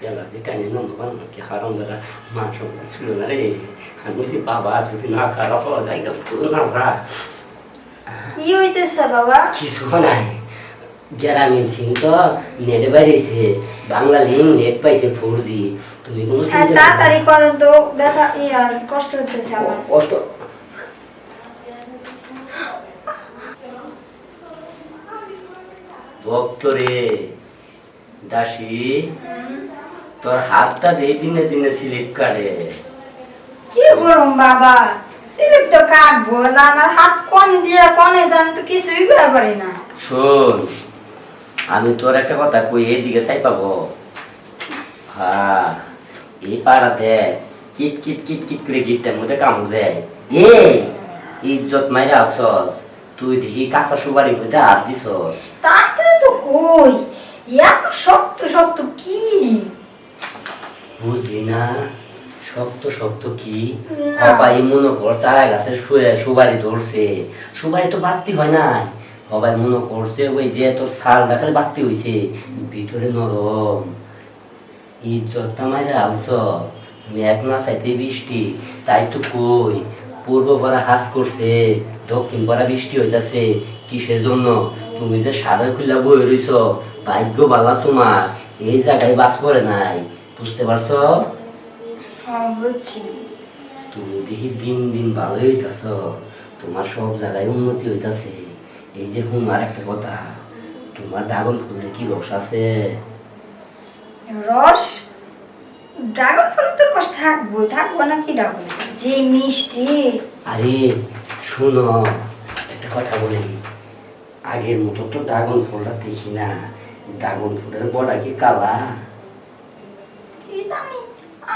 Pelati tani nomor kan ki haram dara masuk sudah nari anu si baba যদি না খারাপ হওয়া যায় তো না ভরা কি হইতেছে বাবা? কিছু নাই গ্রামীণ সিং তো নেট বাইরেছে বাংলা লিঙ্ক নেট পাইছে 4G তুমি কোনো চিন্তা তাড়াতাড়ি করো তো ব্যথা আর কষ্ট হইতেছে আমার কষ্ট ভক্তরে দাসী তোর হাতটা দিয়ে দিনে দিনে স্লিপ কাটে কি করুম বাবা স্লিপ তো কাটবো না আমার হাত কোন দিয়ে কোনে যান তো কিছুই করা পারি না শোন আমি তোর একটা কথা কই এদিকে চাই পাবো হ্যাঁ এই পাড়াতে কিট কিট কিট কিট করে গিটটার মধ্যে কামড় দেয় এ ইজ্জত মাইরা আছস তুই দেখি কাঁচা সুপারির মধ্যে হাত দিছস তাতে তো কই এত শক্ত শক্ত কি বুঝলি না শক্ত শক্ত কি সবাই মনে কর চারা গাছে সুপারি ধরছে সুপারি তো বাড়তি হয় নাই সবাই মনে করছে ওই যে তোর ছাল দেখালে বাড়তি হয়েছে ভিতরে নরম ইজ্জতটা মাইরা আলছ মেঘ না চাইতে বৃষ্টি তাই তো কই পূর্ব পাড়া হাস করছে দক্ষিণ পাড়া বৃষ্টি হইতাছে কিসের জন্য তুমি যে সাদা খুলা বই রইছ ভাগ্য বালা তোমার এই জায়গায় বাস করে নাই বুঝতে পারছো বুঝছি তুমি দেখি দিন দিন ভালো হইতাছ তোমার সব জায়গায় উন্নতি হইতাছে এই যে আর একটা কথা তোমার ড্রাগন ফুলের কি রস আছে রস ড্রাগন ফল তো রস থাকবো না কি ড্রাগন যে মিষ্টি আরে শুনো একটা কথা বলি আগের মতো তো ড্রাগন ফলটা দেখি না ড্রাগন ফুলের বড়া কি কালা কি জানি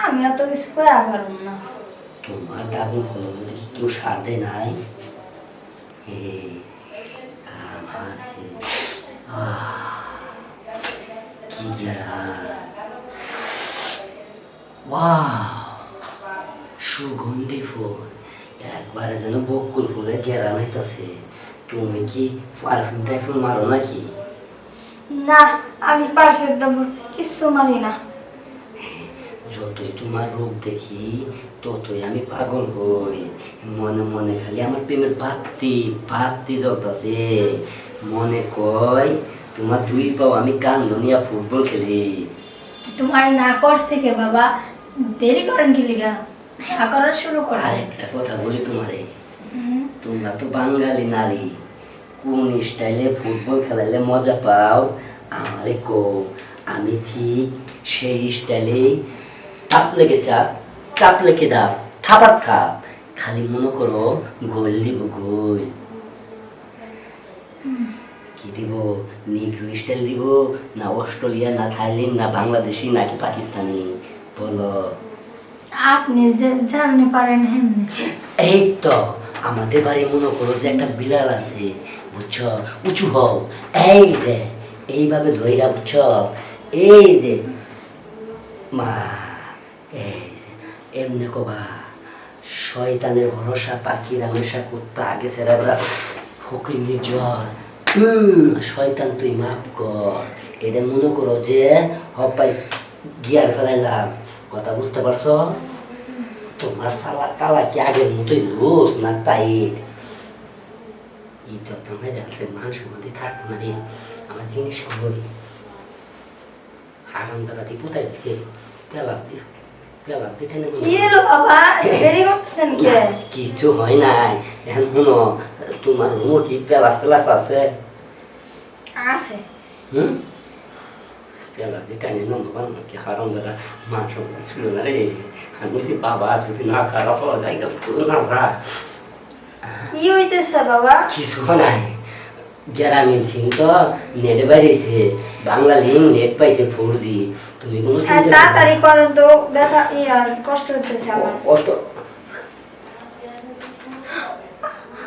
আমি অত কিছু করা পারবো না তোমার ড্রাগন ফলের মধ্যে কি কেউ সার দেয় নাই আছে কি যারা সুগন্ধি ফুল একবারে যেন বকুল ফুলে ঘেরা নাইতাছে তুমি কি পারফিউম টাইফিউম মারো নাকি না আমি পারফেক্ট কিছু মারি না যতই তোমার রূপ দেখি ততই আমি পাগল হই মনে মনে খালি আমার প্রেমের বাতি বাতি জ্বলতাছে মনে কয় তোমার দুই পাও আমি কান্দনিয়া ফুটবল খেলি তোমার না করছে কে বাবা দেরি করেন কি লিগা না করা শুরু করে আর একটা কথা বলি তোমারে তোমরা তো বাঙালি নারী কোন স্টাইলে ফুটবল খেলাইলে মজা পাও আমারে কো আমি ঠিক সেই স্টাইলে চাপ লেগে চাপ চাপ লেগে দাও থাপার থাপ খালি মনে করো গোল দিব গোল কি দিব নিগ্রো স্টাইল দিব না অস্ট্রেলিয়া না থাইল্যান্ড না বাংলাদেশি নাকি পাকিস্তানি বলো আপনি যেমনি পারেন হেমনি এই তো আমাদের বাড়ি মনে করো যে একটা বিড়াল আছে বুঝছো উঁচু হও এই যে এইভাবে ধইরা বুঝছো এই যে মা এই যে এমনি কবা শয়তানের ভরসা পাখির আমেশা কুত্তা আগে সেরা ফকির নির্জল শয়তান তুই মাফ কর এটা মনে করো যে হপাই গিয়ার ফেলাইলাম কথা বুঝতে পারছো তোমার সালা তালা কি আগের মতোই লুজ না তাই ইজ্জত আমার আছে মান সমাধি থাকবো না রে আমার জিনিস হই হারাম জায়গাতে কোথায় দিছে কিছু হয় নাই এখন শুনো তোমার রুমো কি পেলাস টেলাস আছে পেলাস টানি নম্বর কি হারাম জায়গা মান সমাধি ছিল না রে আমি সে বাবা যদি না খারাপ হওয়া যায় তো না ভরা কি হইতেছে বাবা? কিছু নাই গ্রামীণ সিং তো নেট বাইরেছে বাংলা লিঙ্ক নেট পাইছে 4G তুমি কোনো চিন্তা তাড়াতাড়ি করো তো ব্যথা আর কষ্ট হইতেছে আমার কষ্ট